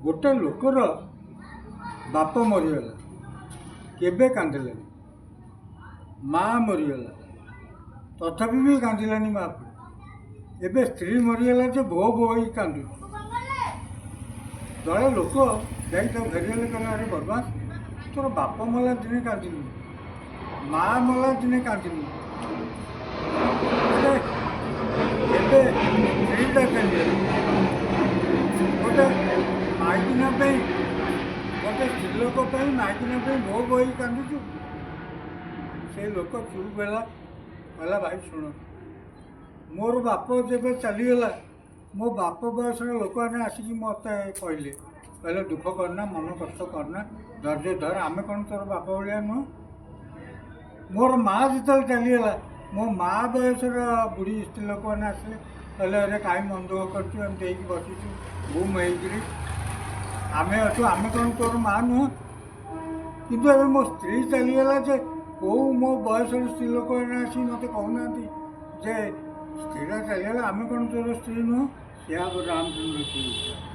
गोटे लोकर बाप मरीगला केबे कांदिलानी माँ मरीगला तथापि भी कांदिलानी माँ एबे स्त्री मरीगला जे भो भो ही कांदु दले लोक जाई घेरिगले कहले अरे बदमाश तोर बाप मला दिने कांदिलु माँ मला दिने कांदिलु एबे स्त्रीटा कांदी गोटे माइकिना गोटे स्त्री लोक माइकिना भो भो ही कांदुचु से लोक चुप है कहला भाई शुण मोर बाप जब चलीगला मो बाप बयस लोक मैंने आसिक मत कहले कहले दुख करना मन कष्ट करना धैर्य धर आम कौन तोर बाप भाया नुह मोर माँ जो चलीगला मो माँ बयस बुढ़ी स्त्री लोक मैंने आसे कहले अरे कहीं मन दुख करते बसीचु बुम होकर आम अच्छु आम कौन तोर माँ नुह किंतु अभी मो स्त्री चलीगला जे कौ मो बयस स्त्री लोक मैंने आसी मत कहना जे स्त्रीटा चलीगला आम कौन तोर स्त्री नुह या रामचंद्र